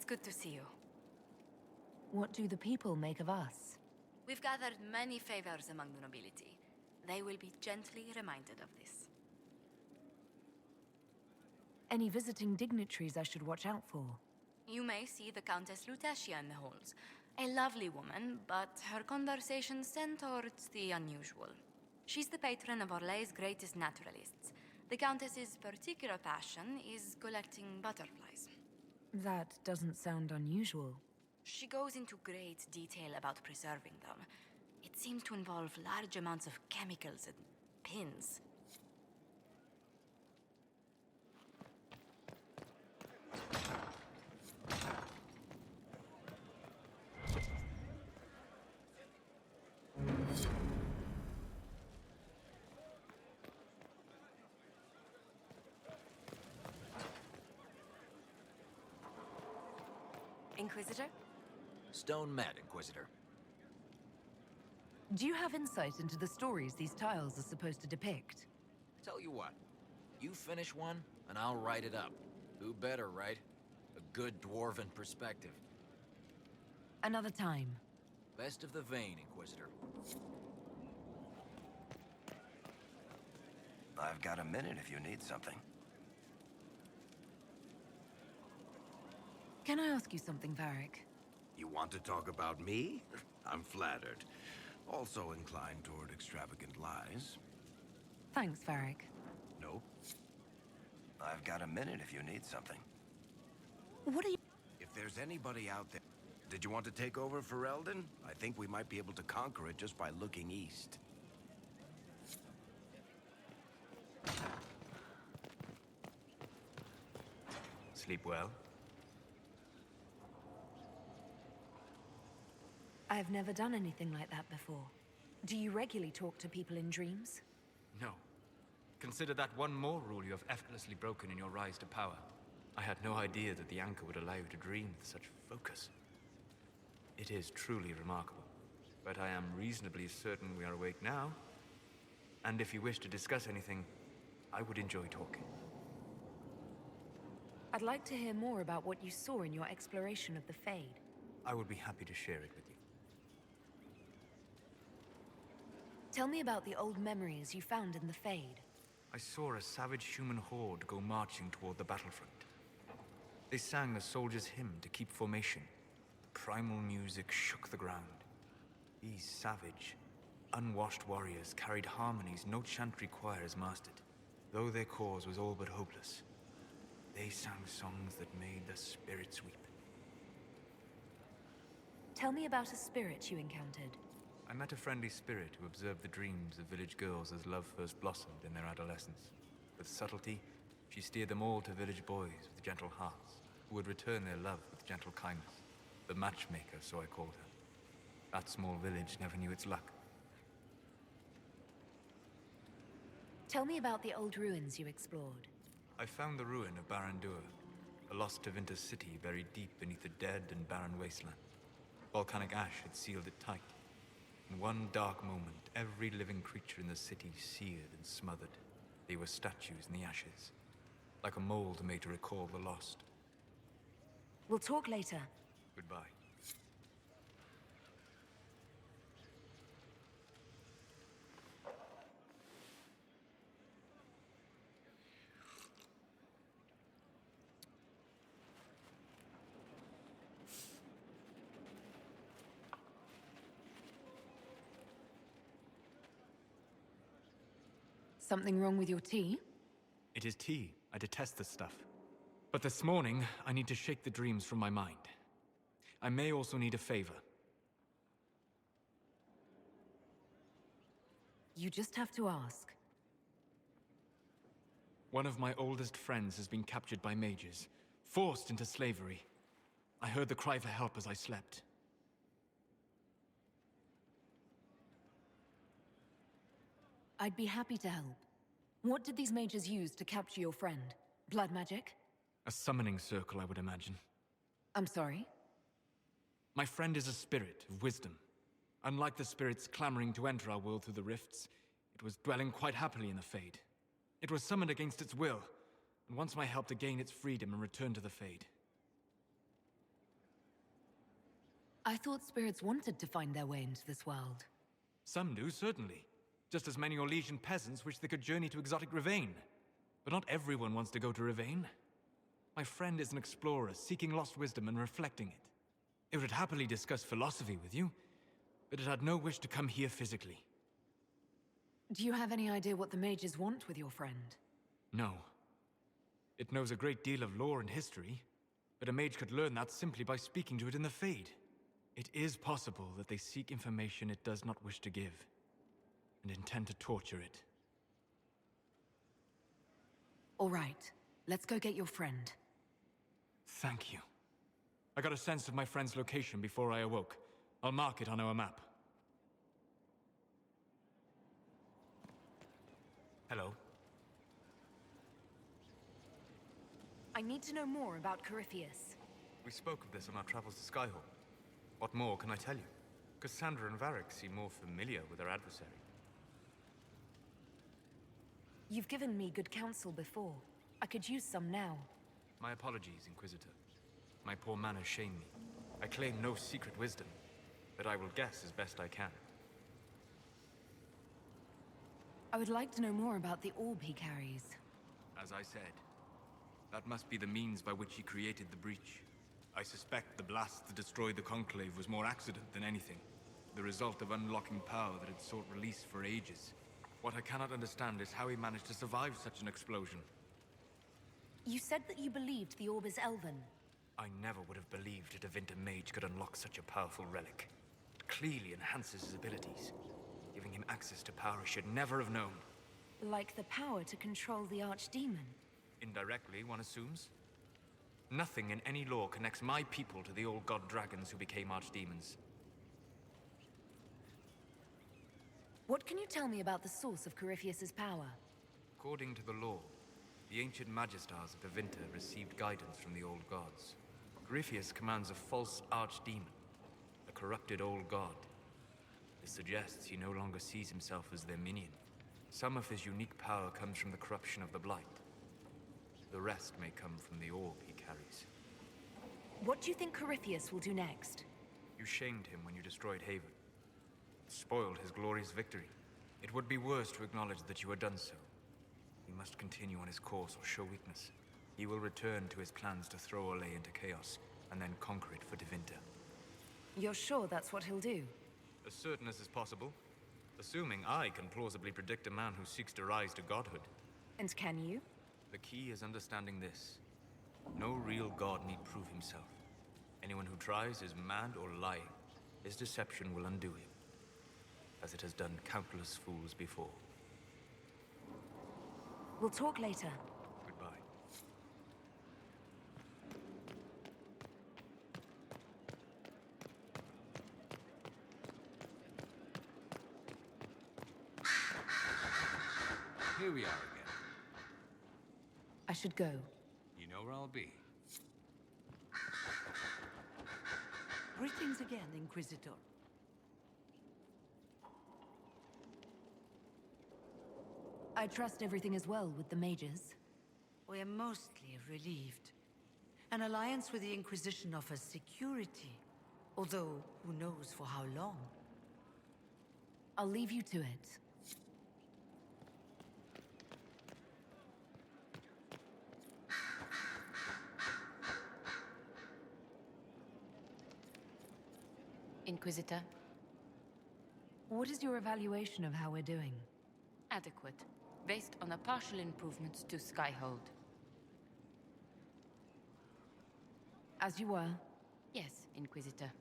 good to see you. What do the people make of us? We've gathered many favors among the nobility. They will be gently reminded of this. Any visiting dignitaries I should watch out for? You may see the Countess Lutetia in the halls. A lovely woman, but her conversations tend towards the unusual. She's the patron of Orlé's greatest naturalists. The Countess's particular passion is collecting butterflies. That doesn't sound unusual. She goes into great detail about preserving them. It seems to involve large amounts of chemicals and pins. Inquisitor? Stone mad, Inquisitor. Do you have insight into the stories these tiles are supposed to depict? Tell you what, you finish one, and I'll write it up. Who better, right? A good dwarven perspective. Another time. Best of the vein, Inquisitor. I've got a minute if you need something. Can I ask you something, Varric? You want to talk about me? I'm flattered. Also inclined toward extravagant lies. Thanks, Varric. Nope. I've got a minute if you need something. What are you... If there's anybody out there... Did you want to take over for Eldon? I think we might be able to conquer it just by looking east. Sleep well? I've never done anything like that before. Do you regularly talk to people in dreams? No. Consider that one more rule you have effortlessly broken in your rise to power. I had no idea that the anchor would allow you to dream with such focus. It is truly remarkable. But I am reasonably certain we are awake now. And if you wish to discuss anything, I would enjoy talking. I'd like to hear more about what you saw in your exploration of the Fade. I would be happy to share it with you. Tell me about the old memories you found in the Fade. I saw a savage human horde go marching toward the battlefront. They sang a soldier's hymn to keep formation. Primal music shook the ground. These savage, unwashed warriors carried harmonies no chantry choirs mastered. Though their cause was all but hopeless, they sang songs that made the spirits weep. Tell me about a spirit you encountered. I met a friendly spirit who observed the dreams of village girls as love first blossomed in their adolescence. With subtlety, she steered them all to village boys with gentle hearts, who would return their love with gentle kindness. The matchmaker, so I called her. That small village never knew its luck. Tell me about the old ruins you explored. I found the ruin of Barandur, a lost Tevinter city buried deep beneath a dead and barren wasteland. Volcanic ash had sealed it tight. In one dark moment, every living creature in the city seared and smothered. They were statues in the ashes, like a mold made to recall the lost. We'll talk later. Goodbye. Something wrong with your tea? It is tea. I detest this stuff. But this morning, I need to shake the dreams from my mind. I may also need a favor. You just have to ask. One of my oldest friends has been captured by mages, forced into slavery. I heard the cry for help as I slept. I'd be happy to help. What did these mages use to capture your friend? Blood magic? A summoning circle, I would imagine. I'm sorry? My friend is a spirit of wisdom. Unlike the spirits clamoring to enter our world through the rifts, it was dwelling quite happily in the Fade. It was summoned against its will, and wants my help to gain its freedom and return to the Fade. I thought spirits wanted to find their way into this world. Some do, certainly. Just as many Orlesian peasants wish they could journey to exotic Ravane. But not everyone wants to go to Ravane. My friend is an explorer, seeking lost wisdom and reflecting it. It would happily discuss philosophy with you, but it had no wish to come here physically. Do you have any idea what the mages want with your friend? No. It knows a great deal of lore and history, but a mage could learn that simply by speaking to it in the Fade. It is possible that they seek information it does not wish to give, and intend to torture it. All right, let's go get your friend. Thank you. I got a sense of my friend's location before I awoke. I'll mark it on our map. Hello. I need to know more about Corypheus. We spoke of this on our travels to Skyhawk. What more can I tell you? Cassandra and Varrikom seem more familiar with their adversary. You've given me good counsel before. I could use some now. My apologies, Inquisitor. My poor manners shame me. I claim no secret wisdom, but I will guess as best I can. I would like to know more about the orb he carries. As I said, that must be the means by which he created the breach. I suspect the blast that destroyed the Conclave was more accident than anything. The result of unlocking power that had sought release for ages. What I cannot understand is how he managed to survive such an explosion. You said that you believed the orb is elven. I never would have believed a Devinter mage could unlock such a powerful relic. It clearly enhances his abilities, giving him access to power he should never have known. Like the power to control the archdemon. Indirectly, one assumes. Nothing in any lore connects my people to the old god dragons who became archdemons. What can you tell me about the source of Corypheus's power? According to the lore, the ancient Magistars of Devinter received guidance from the old gods. Corypheus commands a false archdemon, a corrupted old god. This suggests he no longer sees himself as their minion. Some of his unique power comes from the corruption of the Blight. The rest may come from the orb he carries. What do you think Corypheus will do next? You shamed him when you destroyed Haven. Spoiled his glorious victory. It would be worse to acknowledge that you had done so. He must continue on his course or show weakness. He will return to his plans to throw Olay into chaos, and then conquer it for Devinter. You're sure that's what he'll do? As certain as is possible. Assuming I can plausibly predict a man who seeks to rise to godhood. And can you? The key is understanding this. No real god need prove himself. Anyone who tries is mad or lying. His deception will undo him, as it has done countless fools before. We'll talk later. Goodbye. Here we are again. I should go. You know where I'll be. Greetings again, Inquisitor. I trust everything is well with the mages. We are mostly relieved. An alliance with the Inquisition offers security, although who knows for how long. I'll leave you to it. Inquisitor, What is your evaluation of how we're doing? adequate, based on the partial improvements to Skyhold. As you were. Yes, Inquisitor.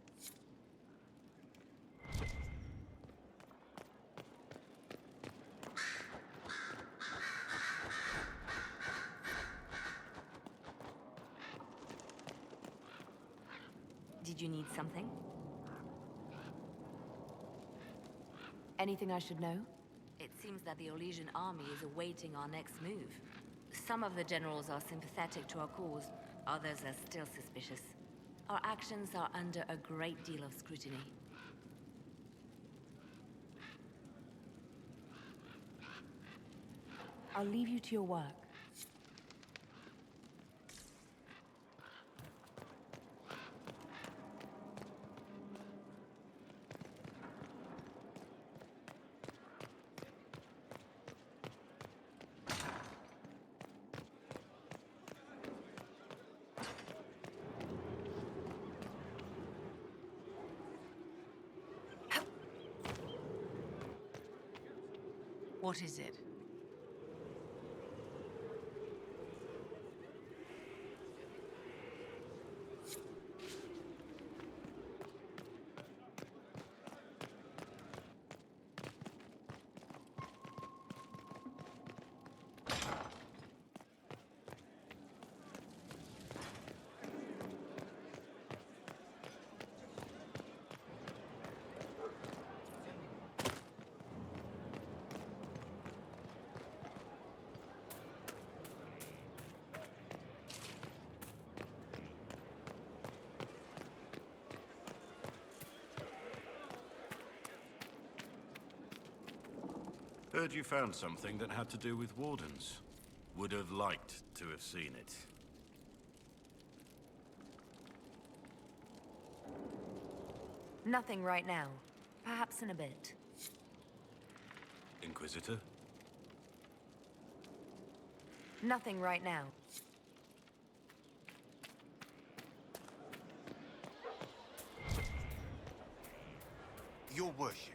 Did you need something? Anything I should know? It seems that the Orlesian army is awaiting our next move. Some of the generals are sympathetic to our cause, others are still suspicious. Our actions are under a great deal of scrutiny. I'll leave you to your work. What is it? Heard you found something that had to do with wardens. Would have liked to have seen it. Nothing right now. Perhaps in a bit. Inquisitor? Nothing right now. Your worship.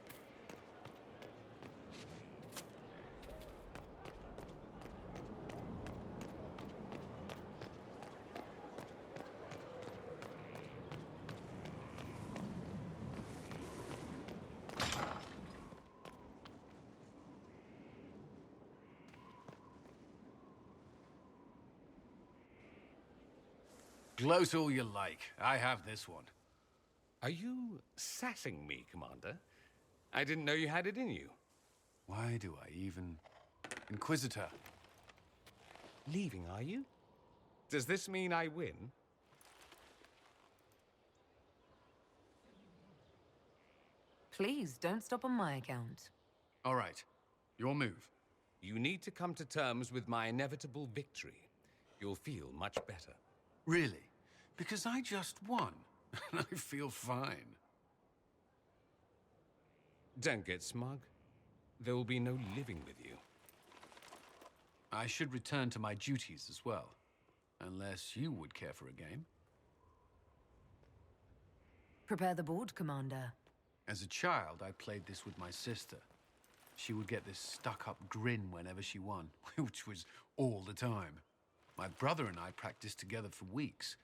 Gloat all you like. I have this one. Are you sassing me, Commander? I didn't know you had it in you. Why do I even... Inquisitor. Leaving, are you? Does this mean I win? Please, don't stop on my account. All right. Your move. You need to come to terms with my inevitable victory. You'll feel much better. Really? Because I just won. And I feel fine. Don't get smug. There will be no living with you. I should return to my duties as well. Unless you would care for a game. Prepare the board, Commander. As a child, I played this with my sister. She would get this stuck-up grin whenever she won, which was all the time. My brother and I practiced together for weeks.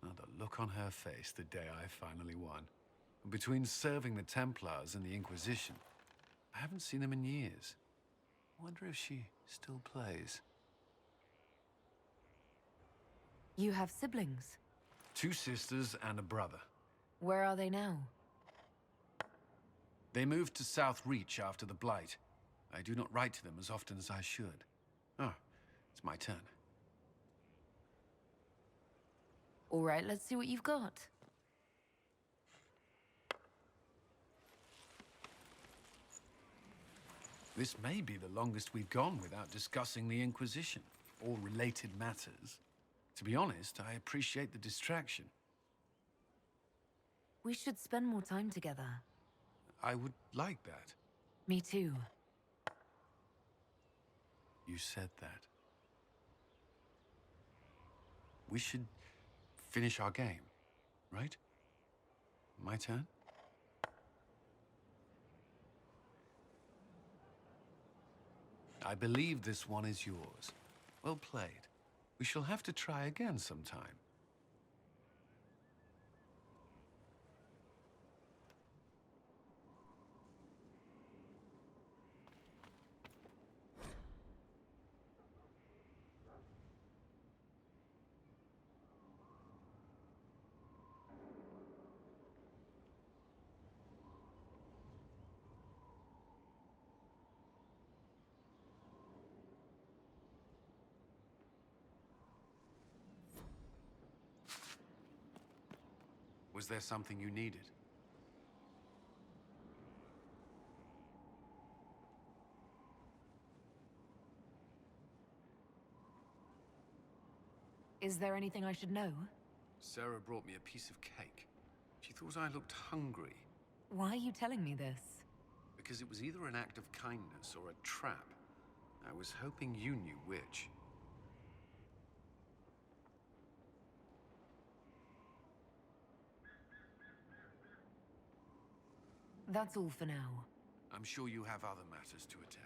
Oh, the look on her face the day I finally won. Between serving the Templars and the Inquisition, I haven't seen them in years. I wonder if she still plays. You have siblings? 2 sisters and a brother. Where are they now? They moved to South Reach after the Blight. I do not write to them as often as I should. Oh, it's my turn. All right, let's see what you've got. This may be the longest we've gone without discussing the Inquisition, or related matters. To be honest, I appreciate the distraction. We should spend more time together. I would like that. Me too. You said that. We should finish our game, right? My turn? I believe this one is yours. Well played. We shall have to try again sometime. Was there something you needed? Is there anything I should know? Sarah brought me a piece of cake. She thought I looked hungry. Why are you telling me this? Because it was either an act of kindness or a trap. I was hoping you knew which. That's all for now. I'm sure you have other matters to attend.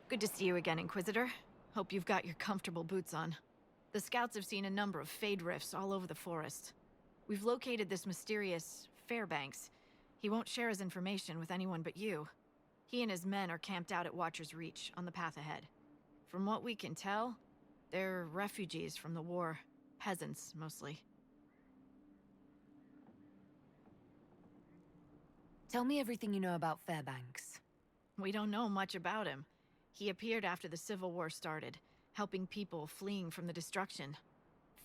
Good to see you again, Inquisitor. Hope you've got your comfortable boots on. The scouts have seen a number of fade rifts all over the forest. We've located this mysterious Fairbanks. He won't share his information with anyone but you. He and his men are camped out at Watcher's Reach, on the path ahead. From what we can tell, they're refugees from the war. Peasants, mostly. Tell me everything you know about Fairbanks. We don't know much about him. He appeared after the Civil War started, helping people fleeing from the destruction.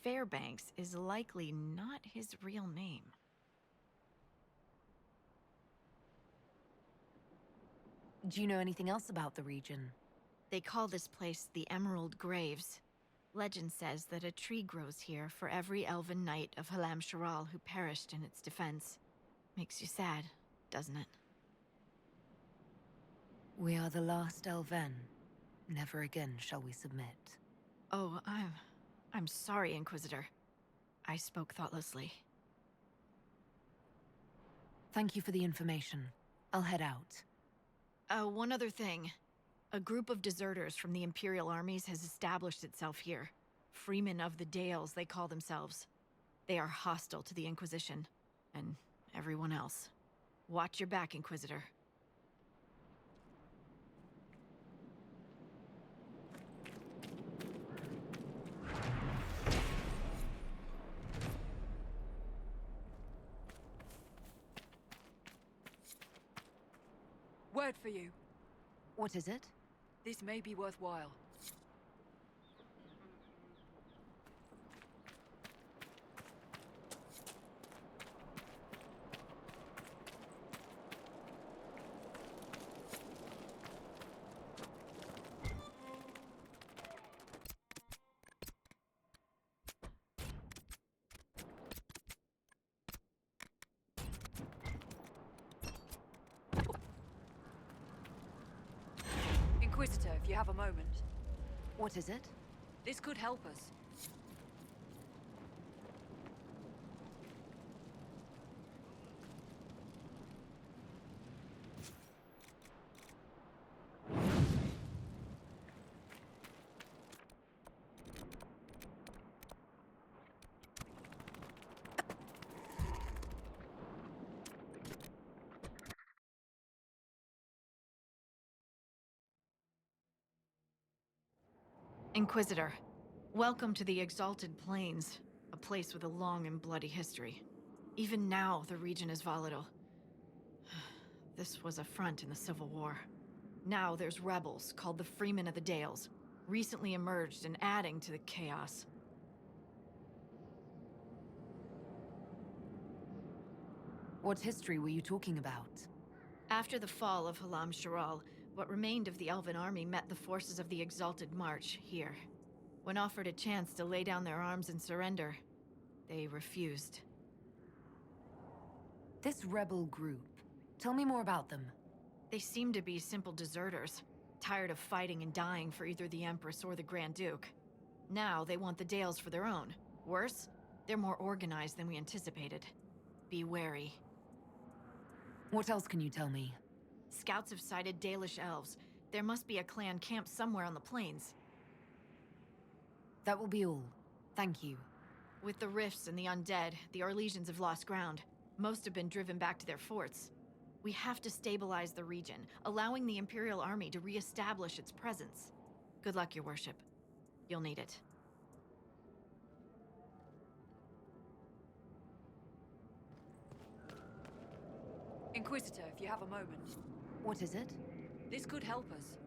Fairbanks is likely not his real name. Do you know anything else about the region? They call this place the Emerald Graves. Legend says that a tree grows here for every elven knight of Halam Sharal who perished in its defense. Makes you sad, doesn't it? We are the last Elven. Never again shall we submit. Oh, I'm sorry, Inquisitor. I spoke thoughtlessly. Thank you for the information. I'll head out. One other thing. A group of deserters from the Imperial armies has established itself here. Freemen of the Dales, they call themselves. They are hostile to the Inquisition, and everyone else. Watch your back, Inquisitor. Word for you. What is it? This may be worthwhile. Inquisitor, if you have a moment. What is it? This could help us. Inquisitor, welcome to the Exalted Plains, a place with a long and bloody history. Even now, the region is volatile. This was a front in the Civil War. Now there's rebels called the Freemen of the Dales, recently emerged and adding to the chaos. What history were you talking about? After the fall of Halam Sharal, what remained of the Elven army met the forces of the Exalted March here. When offered a chance to lay down their arms and surrender, they refused. This rebel group, tell me more about them. They seem to be simple deserters, tired of fighting and dying for either the Empress or the Grand Duke. Now they want the Dales for their own. Worse, they're more organized than we anticipated. Be wary. What else can you tell me? Scouts have sighted Dalish elves. There must be a clan camped somewhere on the plains. That will be all. Thank you. With the rifts and the undead, the Orlesians have lost ground. Most have been driven back to their forts. We have to stabilize the region, allowing the Imperial army to re-establish its presence. Good luck, Your Worship. You'll need it. Inquisitor, if you have a moment. What is it? This could help us.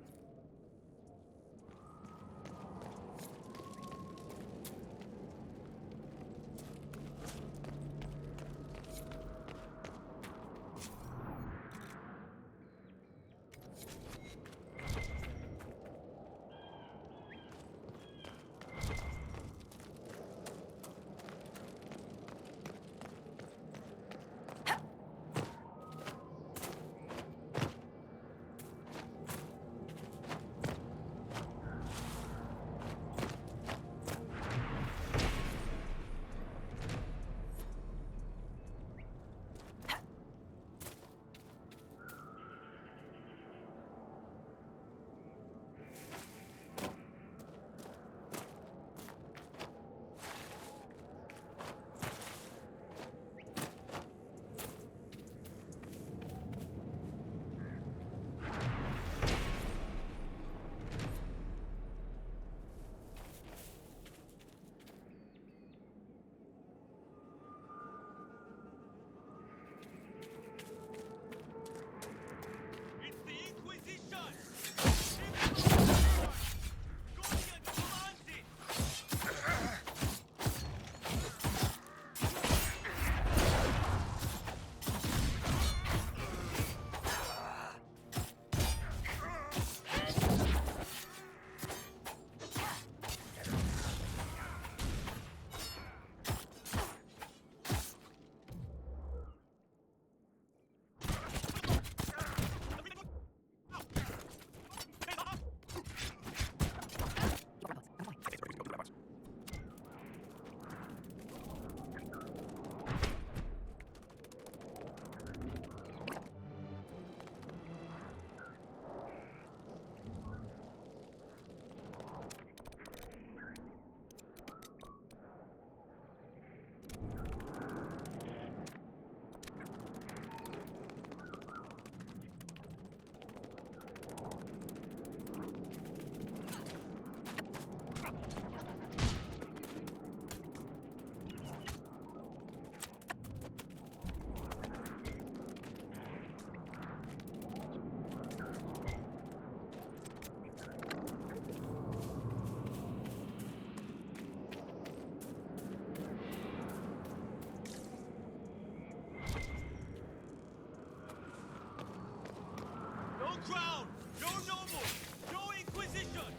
ground! No normal! No Inquisition!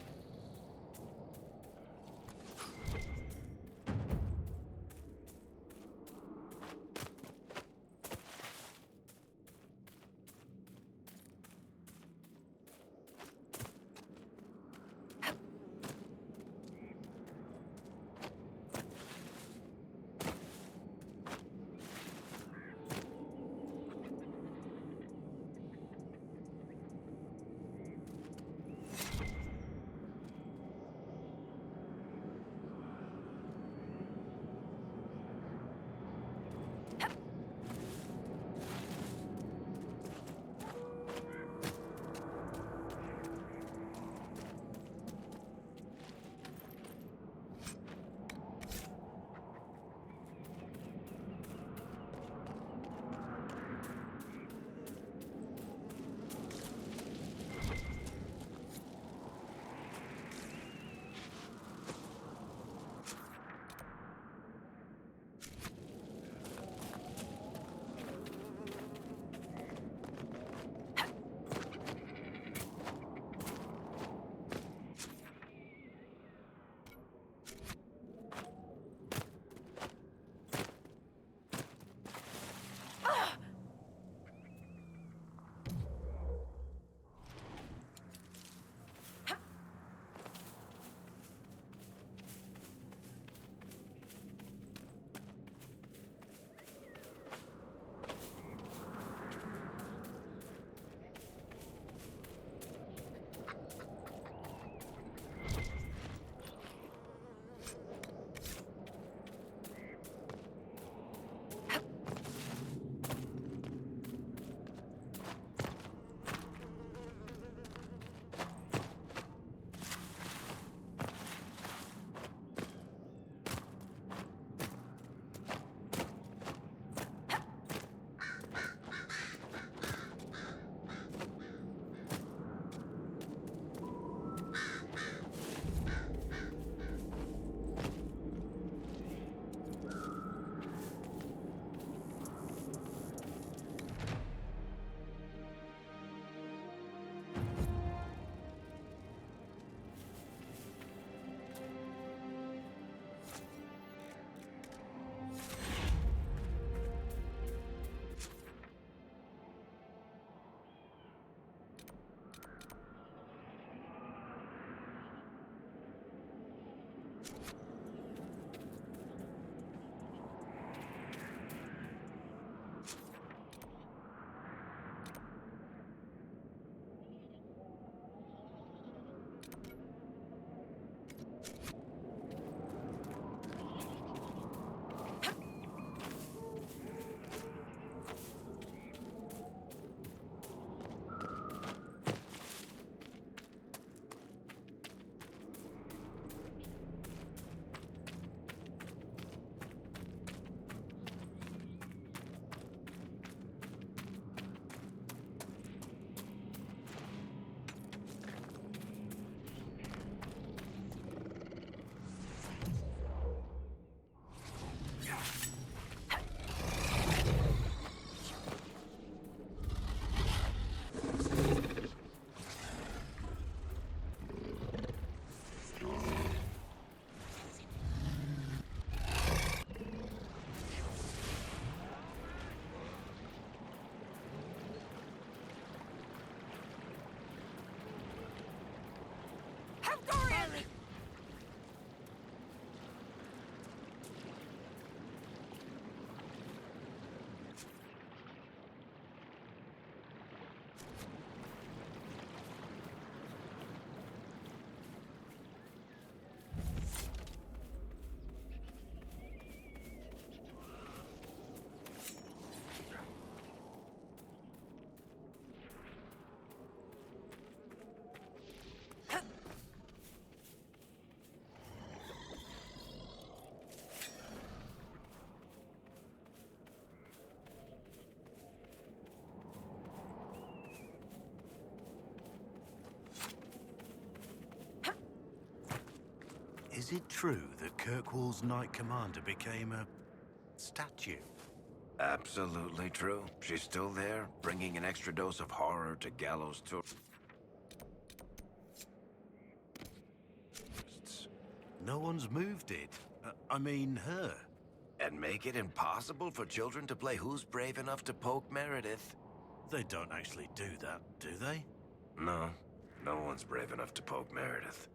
Is it true that Kirkwall's Knight Commander became a statue? Absolutely true. She's still there, bringing an extra dose of horror to Gallows tour. No one's moved it. I mean, her. And make it impossible for children to play Who's Brave Enough to Poke Meredith. They don't actually do that, do they? No. No one's brave enough to poke Meredith.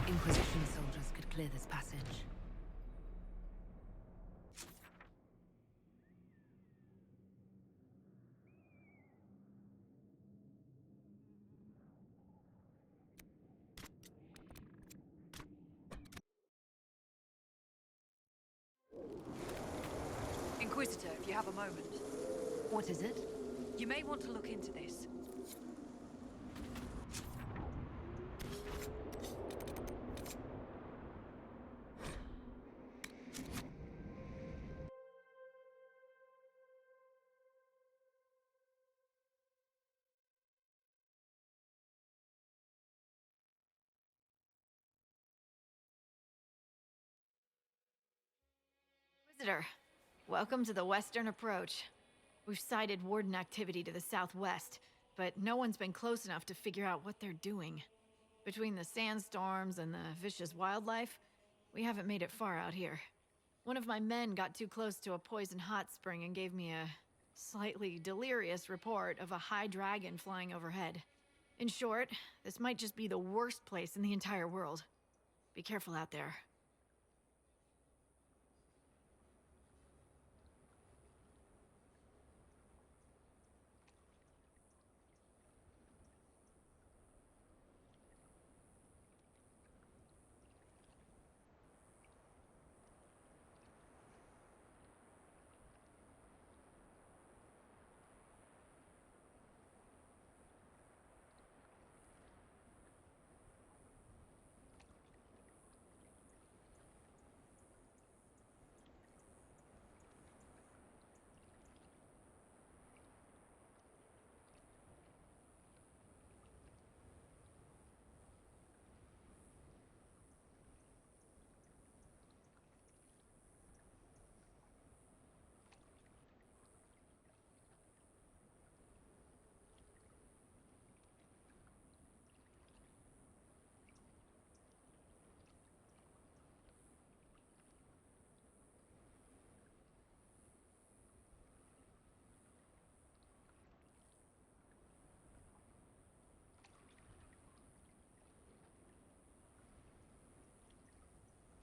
Inquisition soldiers could clear this passage. Inquisitor, if you have a moment. What is it? You may want to look into this. Visitor, welcome to the Western Approach. We've sighted Warden activity to the southwest, but no one's been close enough to figure out what they're doing. Between the sandstorms and the vicious wildlife, we haven't made it far out here. One of my men got too close to a poison hot spring and gave me a slightly delirious report of a high dragon flying overhead. In short, this might just be the worst place in the entire world. Be careful out there.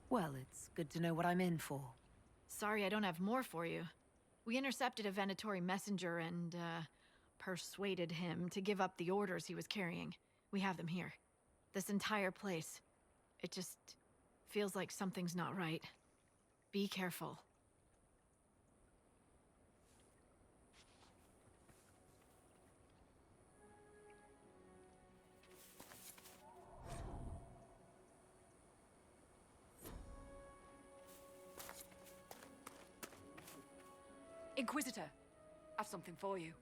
Well, it's good to know what I'm in for. Sorry I don't have more for you. We intercepted a Venatori messenger and, persuaded him to give up the orders he was carrying. We have them here. This entire place. It just feels like something's not right. Be careful. Inquisitor, I've something for you.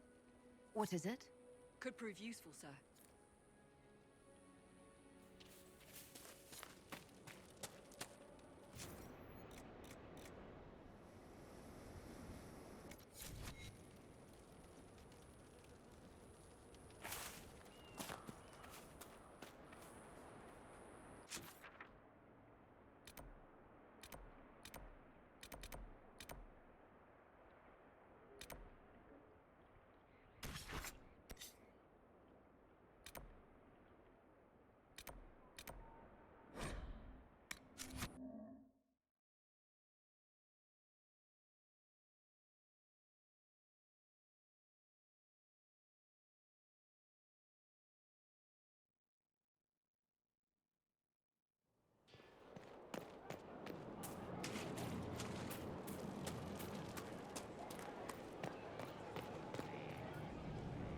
What is it? Could prove useful, sir.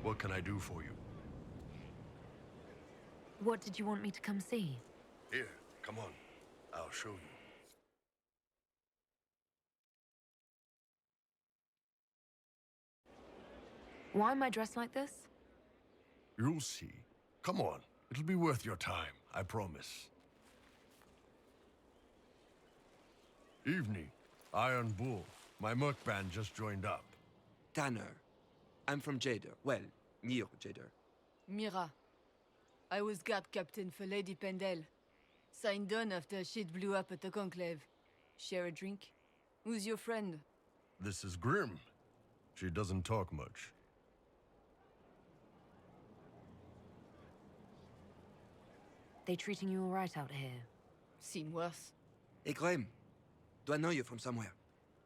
What can I do for you? What did you want me to come see? Here, come on. I'll show you. Why am I dressed like this? You'll see. Come on. It'll be worth your time, I promise. Evening. Iron Bull. My merc band just joined up. Tanner. I'm from Jader. Well, near Jader. Mira. I was guard captain for Lady Pendel. Signed on after shit blew up at the Conclave. Share a drink? Who's your friend? This is Grim. She doesn't talk much. They treating you all right out here? Seen worse. Igraim. Do I know you from somewhere?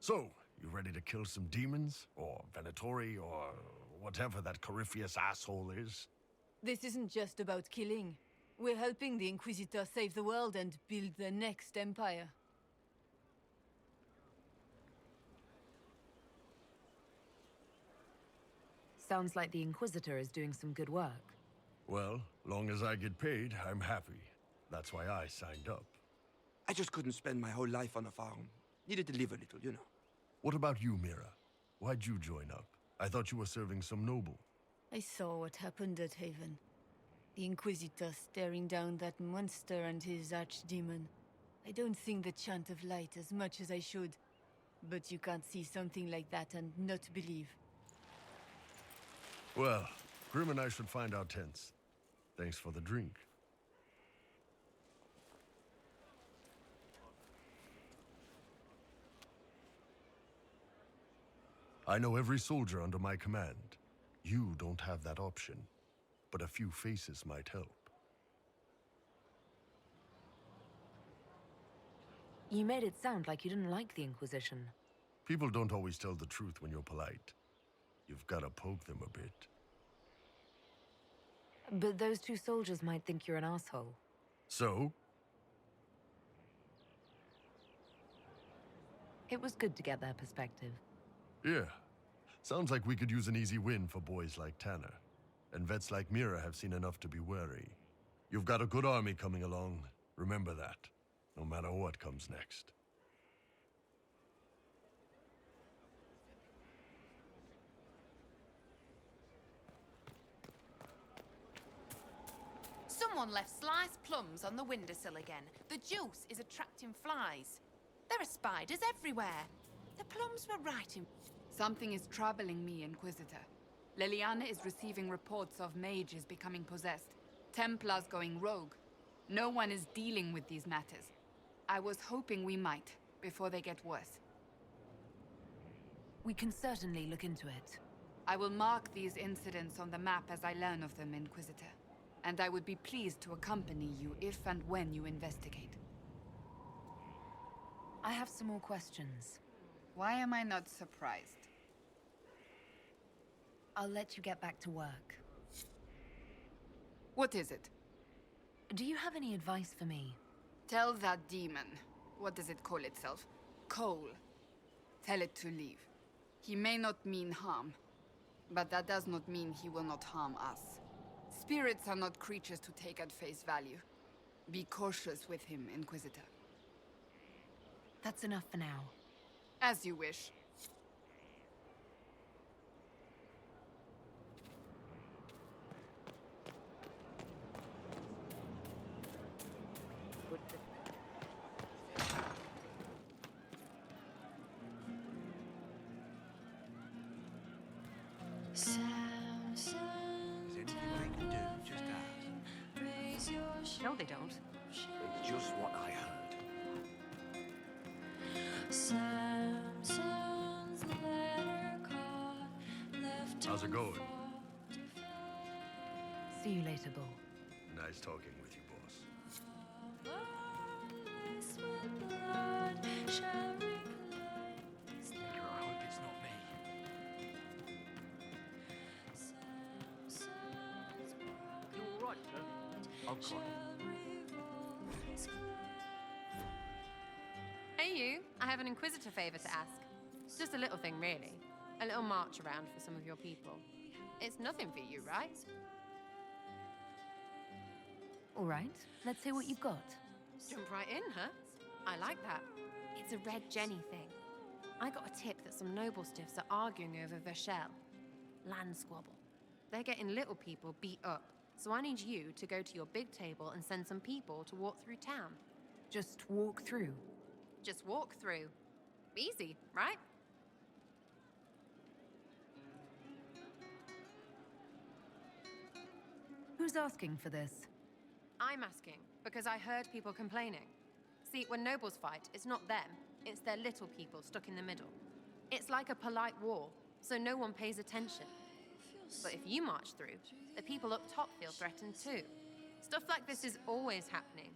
So, you ready to kill some demons? Or Venatori? Or whatever that Corypheus asshole is? This isn't just about killing. We're helping the Inquisitor save the world and build the next empire. Sounds like the Inquisitor is doing some good work. Well, long as I get paid, I'm happy. That's why I signed up. I just couldn't spend my whole life on a farm. Needed to live a little, you know. What about you, Mira? Why'd you join up? I thought you were serving some noble. I saw what happened at Haven. The Inquisitor staring down that monster and his archdemon. I don't sing the chant of light as much as I should. But you can't see something like that and not believe. Well, Grim and I should find our tents. Thanks for the drink. I know every soldier under my command. You don't have that option, but a few faces might help. You made it sound like you didn't like the Inquisition. People don't always tell the truth when you're polite. You've got to poke them a bit. But those two soldiers might think you're an asshole. So? It was good to get their perspective. Yeah. Sounds like we could use an easy win for boys like Tanner. And vets like Mira have seen enough to be wary. You've got a good army coming along. Remember that. No matter what comes next. Someone left sliced plums on the windowsill again. The juice is attracting flies. There are spiders everywhere. The plums were right in... Something is troubling me, Inquisitor. Liliana is receiving reports of mages becoming possessed, Templars going rogue. No one is dealing with these matters. I was hoping we might, before they get worse. We can certainly look into it. I will mark these incidents on the map as I learn of them, Inquisitor. And I would be pleased to accompany you if and when you investigate. I have some more questions. Why am I not surprised? I'll let you get back to work. What is it? Do you have any advice for me? Tell that demon. What does it call itself? Cole. Tell it to leave. He may not mean harm, but that does not mean he will not harm us. Spirits are not creatures to take at face value. Be cautious with him, Inquisitor. That's enough for now. As you wish. No, they don't. It's just what I heard. How's it going? See you later, Bull. Nice talking with you, boss. Nigger, I hope it's not me. You all right, sir? I'll cry. Hey, you. I have an Inquisitor favor to ask. It's just a little thing, really. A little march around for some of your people. It's nothing for you, right? All right, let's hear what you've got. Jump right in, huh? I like that. It's a Red Jenny thing. I got a tip that some noble stiffs are arguing over Verschel. Land squabble. They're getting little people beat up. So I need you to go to your big table and send some people to walk through town. Just walk through? Just walk through. Easy, right? Who's asking for this? I'm asking because I heard people complaining. See, when nobles fight, it's not them, it's their little people stuck in the middle. It's like a polite war, so no one pays attention. But if you march through, the people up top feel threatened too. Stuff like this is always happening.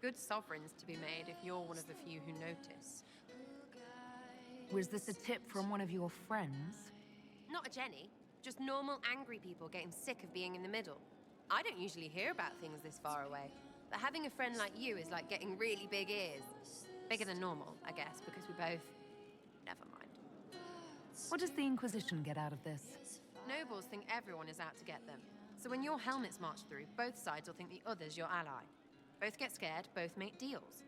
Good sovereigns to be made if you're one of the few who notice. Was this a tip from one of your friends? Not a Jenny, just normal angry people getting sick of being in the middle. I don't usually hear about things this far away, but having a friend like you is like getting really big ears. Bigger than normal, I guess, because we both... Never mind. What does the Inquisition get out of this? Nobles think everyone is out to get them. So when your helmets march through, both sides will think the other's your ally. Both get scared, both make deals.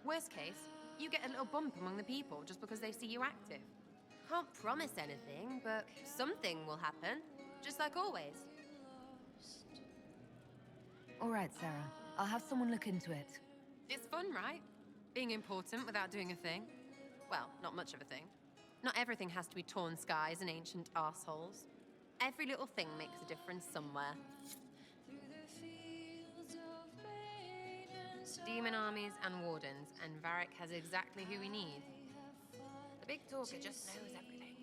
Worst case, you get a little bump among the people just because they see you active. Can't promise anything, but something will happen, just like always. All right, Sarah. I'll have someone look into it. It's fun, right? Being important without doing a thing. Well, not much of a thing. Not everything has to be torn skies and ancient arseholes. Every little thing makes a difference somewhere. Demon armies and wardens, and Varric has exactly who we need. The big talker just knows everything.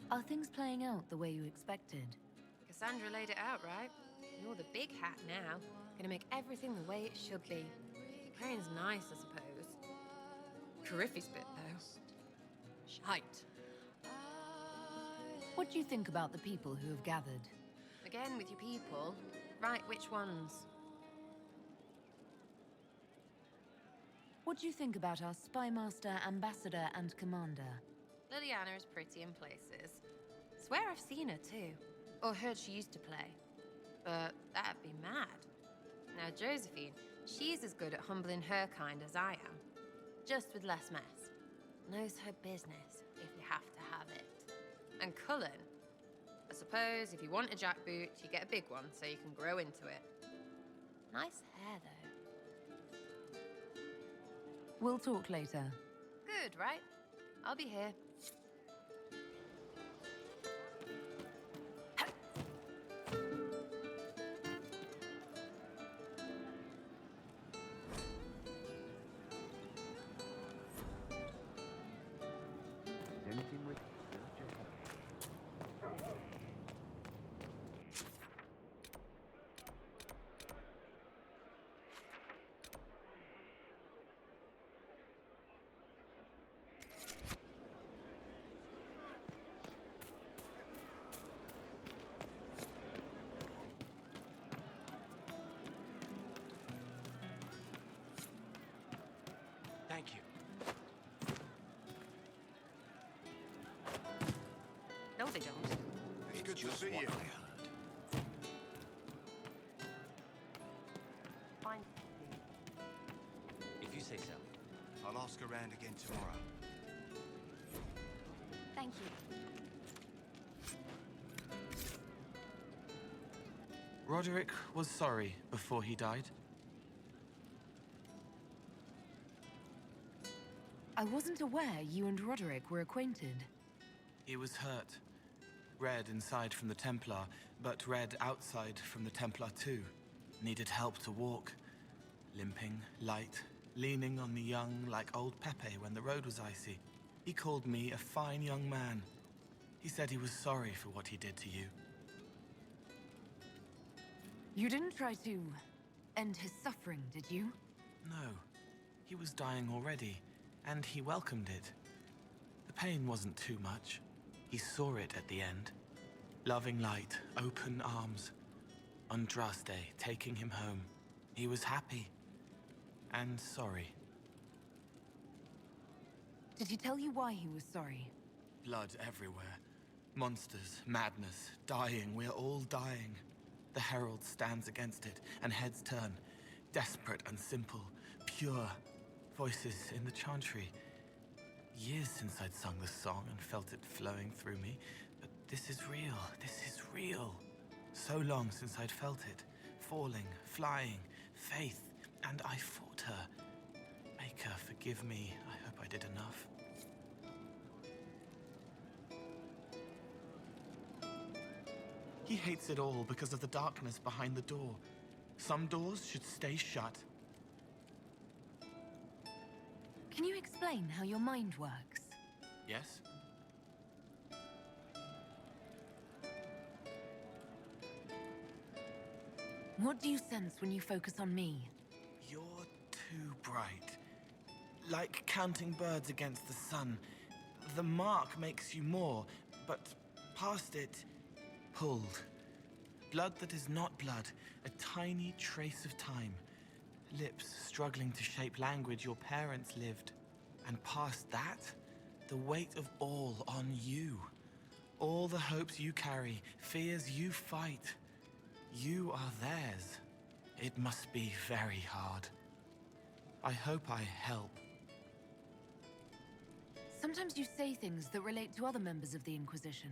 Are things playing out the way you expected? Cassandra laid it out, right? You're the big hat now. Gonna make everything the way it should be. Praying's nice, I suppose. Coryphe's bit, though. Shite. What do you think about the people who have gathered? Again with your people. Right, which ones? What do you think about our spymaster, ambassador, and commander? Liliana is pretty in places. Swear I've seen her too. Or heard she used to play. But that'd be mad. Now Josephine, she's as good at humbling her kind as I am. Just with less mess. Knows her business, if you have to have it. And Cullen, I suppose if you want a jackboot, you get a big one so you can grow into it. Nice hair, though. We'll talk later. Good, right? I'll be here. Anything with... just what I heard. Fine. If you say so. I'll ask around again tomorrow. Thank you. Roderick was sorry before he died. I wasn't aware you and Roderick were acquainted. He was hurt. Red inside from the Templar, but red outside from the Templar too. Needed help to walk. Limping, light, leaning on the young like old Pepe when the road was icy. He called me a fine young man. He said he was sorry for what he did to you. You didn't try to end his suffering, did you? No. He was dying already, and he welcomed it. The pain wasn't too much. He saw it at the end. Loving light, open arms. Andraste taking him home. He was happy. And sorry. Did he tell you why he was sorry? Blood everywhere. Monsters, madness, dying. We're all dying. The herald stands against it, and heads turn. Desperate and simple. Pure. Voices in the chantry. Years since I'd sung the song and felt it flowing through me. But this is real. This is real. So long since I'd felt it. Falling, flying, faith. And I fought her. Make her forgive me. I hope I did enough. He hates it all because of the darkness behind the door. Some doors should stay shut. Can you explain how your mind works? Yes? What do you sense when you focus on me? You're too bright. Like counting birds against the sun. The mark makes you more, but past it, pulled. Blood that is not blood, a tiny trace of time. Lips struggling to shape language your parents lived. And past that, the weight of all on you. All the hopes you carry, fears you fight. You are theirs. It must be very hard. I hope I help. Sometimes you say things that relate to other members of the Inquisition.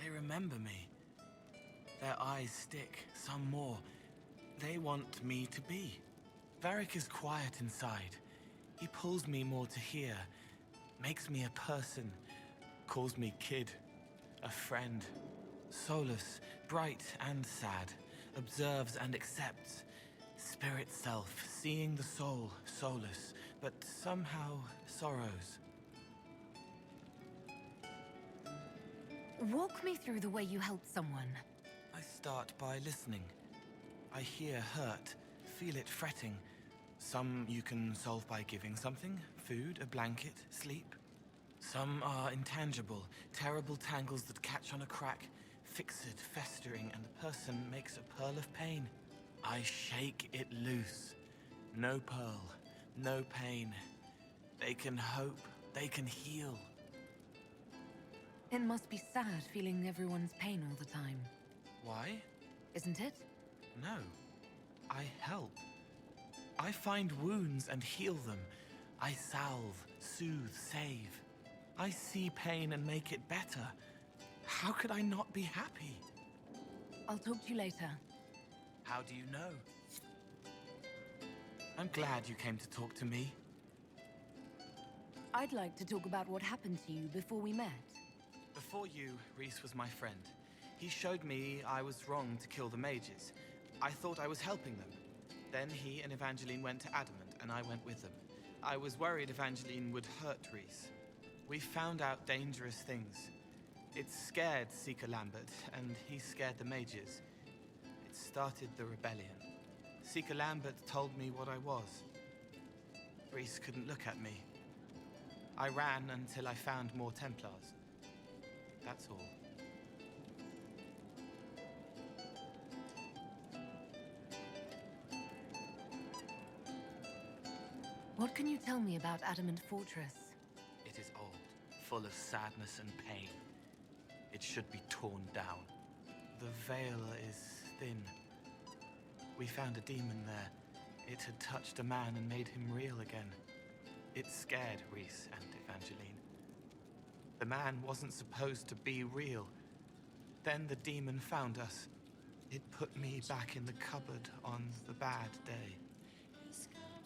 They remember me. Their eyes stick, some more. They want me to be. Varric is quiet inside. He pulls me more to hear, makes me a person, calls me kid, a friend. Solus, bright and sad, observes and accepts. Spirit self, seeing the soul, Solus, but somehow sorrows. Walk me through the way you help someone. I start by listening. I hear hurt, feel it fretting. Some you can solve by giving something, food, a blanket, sleep. Some are intangible, terrible tangles that catch on a crack, fixed, festering, and the person makes a pearl of pain. I shake it loose. No pearl, no pain. They can hope, they can heal. It must be sad feeling everyone's pain all the time. Why? Isn't it? No. I help. I find wounds and heal them. I salve, soothe, save. I see pain and make it better. How could I not be happy? I'll talk to you later. How do you know? I'm glad you came to talk to me. I'd like to talk about what happened to you before we met. Before you, Rhys was my friend. He showed me I was wrong to kill the mages. I thought I was helping them. Then he and Evangeline went to Adamant, and I went with them. I was worried Evangeline would hurt Rhys. We found out dangerous things. It scared Seeker Lambert, and he scared the mages. It started the rebellion. Seeker Lambert told me what I was. Rhys couldn't look at me. I ran until I found more Templars. That's all. What can you tell me about Adamant Fortress? It is old, full of sadness and pain. It should be torn down. The veil is thin. We found a demon there. It had touched a man and made him real again. It scared Rhys and Evangeline. The man wasn't supposed to be real. Then the demon found us. It put me back in the cupboard on the bad day.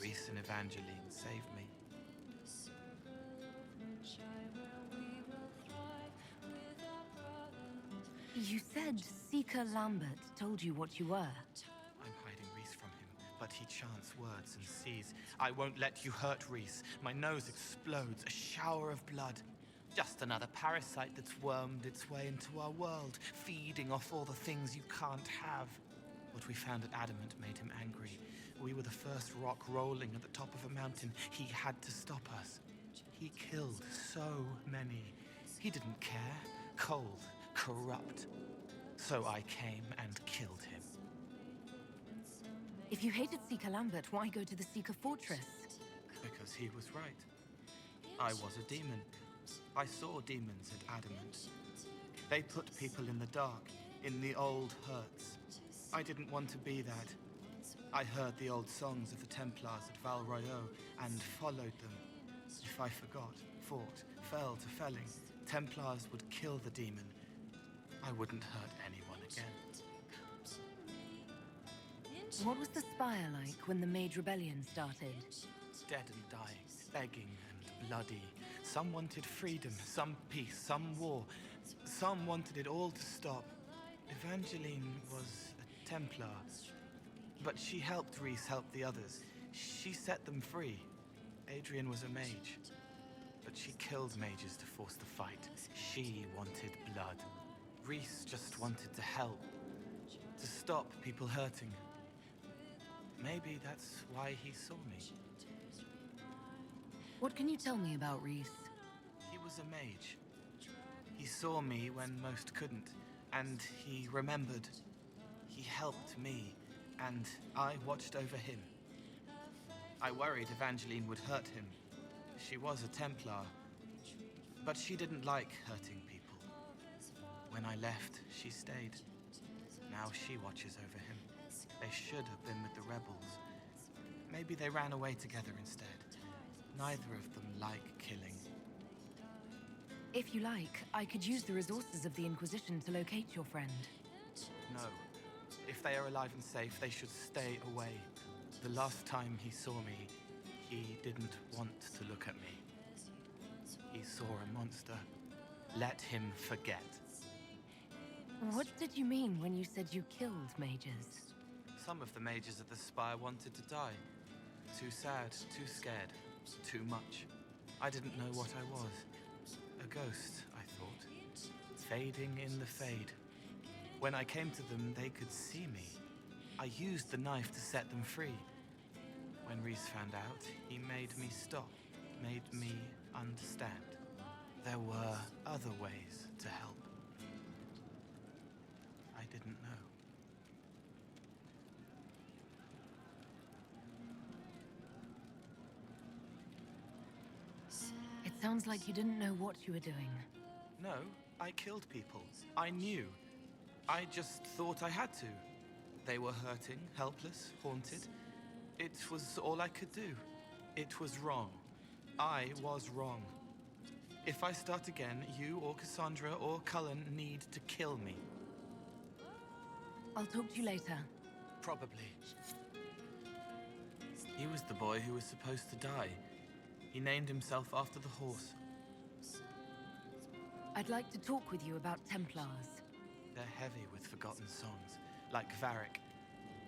Rhys and Evangeline saved me. You said Seeker Lambert told you what you were. I'm hiding Rhys from him, but he chants words and sees. I won't let you hurt Rhys. My nose explodes, a shower of blood. Just another parasite that's wormed its way into our world, feeding off all the things you can't have. What we found at Adamant made him angry. We were the first rock rolling at the top of a mountain. He had to stop us. He killed so many. He didn't care. Cold, corrupt. So I came and killed him. If you hated Seeker Lambert, why go to the Seeker Fortress? Because he was right. I was a demon. I saw demons at Adamant. They put people in the dark, in the old hurts. I didn't want to be that. I heard the old songs of the Templars at Val Royeaux and followed them. If I forgot, fought, fell to felling, Templars would kill the demon. I wouldn't hurt anyone again. What was the Spire like when the Mage Rebellion started? Dead and dying, begging and bloody. Some wanted freedom, some peace, some war. Some wanted it all to stop. Evangeline was a Templar, but she helped Rhys help the others. She set them free. Adrian was a mage, but she killed mages to force the fight. She wanted blood. Rhys just wanted to help, to stop people hurting. Maybe that's why he saw me. What can you tell me about Rhys? He was a mage. He saw me when most couldn't, and he remembered. He helped me, and I watched over him. I worried Evangeline would hurt him. She was a Templar, but she didn't like hurting people. When I left, she stayed. Now she watches over him. They should have been with the rebels. Maybe they ran away together instead. Neither of them like killing. If you like, I could use the resources of the Inquisition to locate your friend. No. If they are alive and safe, they should stay away. The last time he saw me, he didn't want to look at me. He saw a monster. Let him forget. What did you mean when you said you killed mages? Some of the mages at the Spire wanted to die. Too sad, too scared, too much. I didn't know what I was. A ghost, I thought. Fading in the fade. When I came to them, they could see me. I used the knife to set them free. When Rhys found out, he made me stop, made me understand. There were other ways to help. I didn't know. It sounds like you didn't know what you were doing. No, I killed people. I knew. I just thought I had to. They were hurting, helpless, haunted. It was all I could do. It was wrong. I was wrong. If I start again, you or Cassandra or Cullen need to kill me. I'll talk to you later. Probably. He was the boy who was supposed to die. He named himself after the horse. I'd like to talk with you about Templars. They're heavy with forgotten songs, like Varric.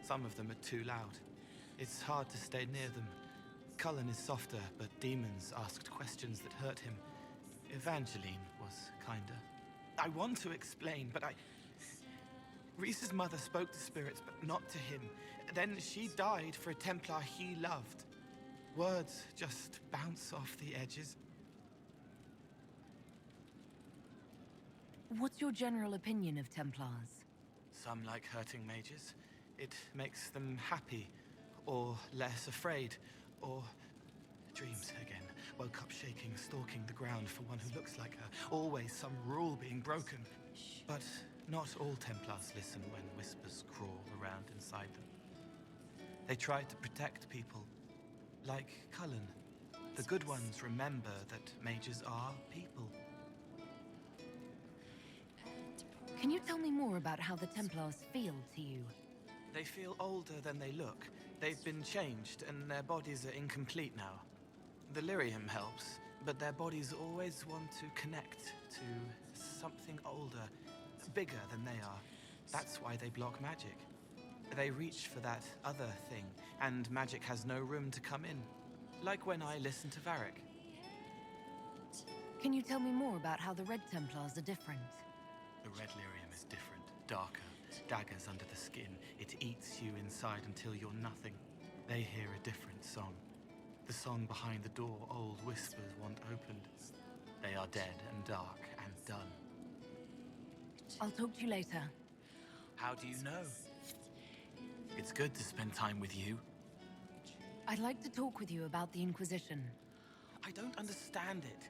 Some of them are too loud. It's hard to stay near them. Cullen is softer, but demons asked questions that hurt him. Evangeline was kinder. I want to explain, but Rhys's mother spoke to spirits, but not to him. Then she died for a Templar he loved. Words just bounce off the edges. What's your general opinion of Templars? Some like hurting mages. It makes them happy, or less afraid, or dreams again. Woke up shaking, stalking the ground for one who looks like her. Always some rule being broken. But Not all Templars listen when whispers crawl around inside them. They try to protect people, like Cullen. The good ones remember that mages are people. Can you tell me more about how the Templars feel to you? They feel older than they look. They've been changed, and their bodies are incomplete now. The lyrium helps, but their bodies always want to connect to something older, bigger than they are. That's why they block magic. They reach for that other thing, and magic has no room to come in. Like when I listen to Varric. Can you tell me more about how the Red Templars are different? The red lyrium is different, darker. Daggers under the skin. It eats you inside until you're nothing. They hear a different song. The song behind the door old whispers want opened. They are dead and dark and done. I'll talk to you later. How do you know? It's good to spend time with you. I'd like to talk with you about the Inquisition. I don't understand it.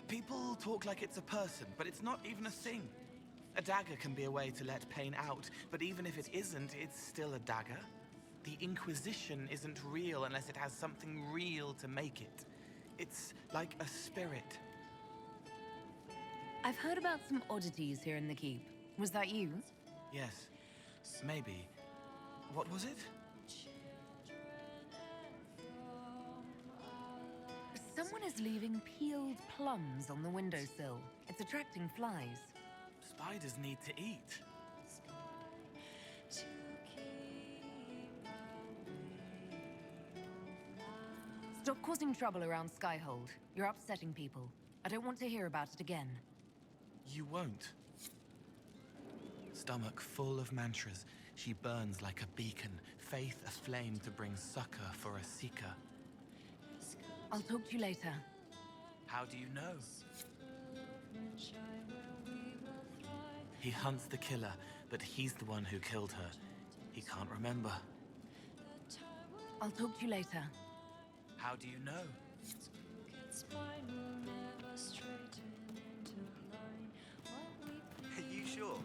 People talk like it's a person, but it's not even a thing. A dagger can be a way to let pain out, but even if it isn't, it's still a dagger. The Inquisition isn't real unless it has something real to make it. It's like a spirit. I've heard about some oddities here in the keep. Was that you? Yes, maybe. What was it? Someone is leaving peeled plums on the windowsill. It's attracting flies. Spiders need to eat. Stop causing trouble around Skyhold. You're upsetting people. I don't want to hear about it again. You won't. Stomach full of mantras, she burns like a beacon, faith aflame to bring succor for a seeker. I'll talk to you later. How do you know? He hunts the killer, but he's the one who killed her. He can't remember. I'll talk to you later. How do you know? Are you sure?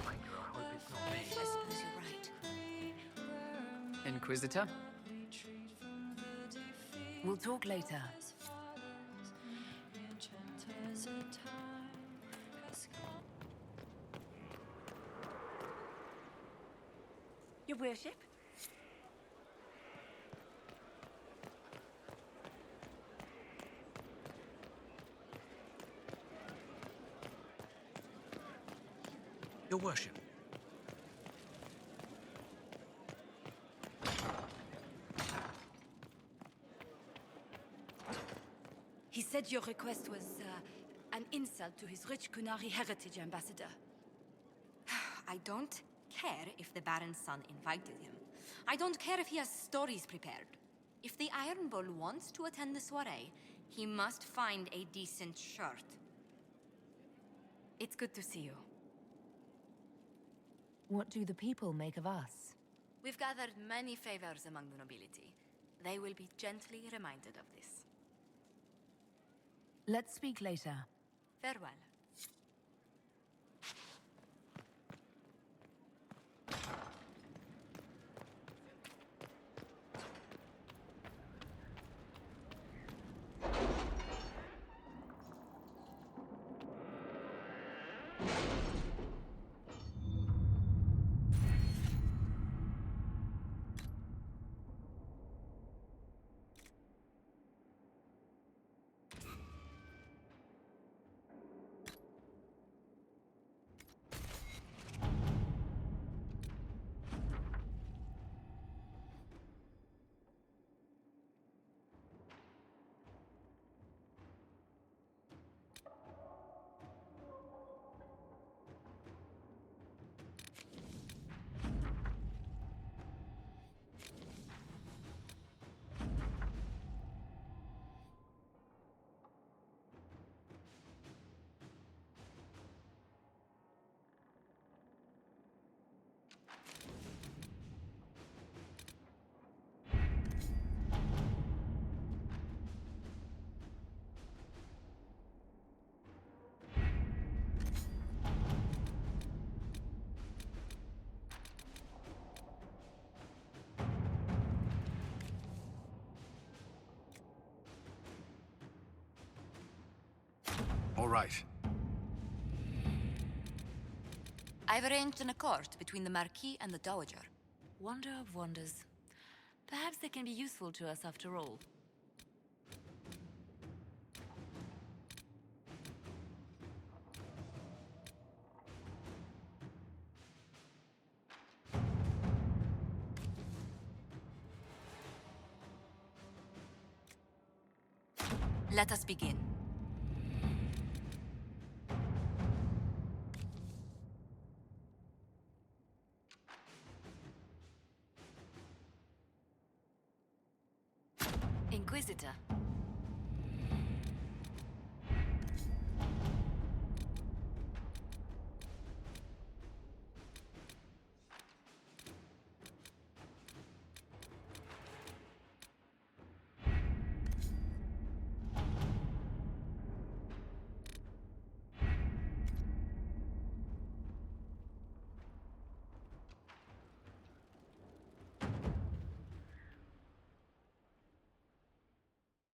I hope it's not me. I suppose you're right. Inquisitor? We'll talk later. Your worship? Your worship. He said your request was an insult to his rich Kunari heritage, Ambassador. I don't care if the Baron's son invited him. I don't care if he has stories prepared. If the Iron Bull wants to attend the soiree, he must find a decent shirt. It's good to see you. What do the people make of us? We've gathered many favors among the nobility. They will be gently reminded of this. Let's speak later. Farewell. right. I've arranged an accord between the Marquis and the Dowager. Wonder of wonders. Perhaps they can be useful to us after all. Let us begin. Inquisitor,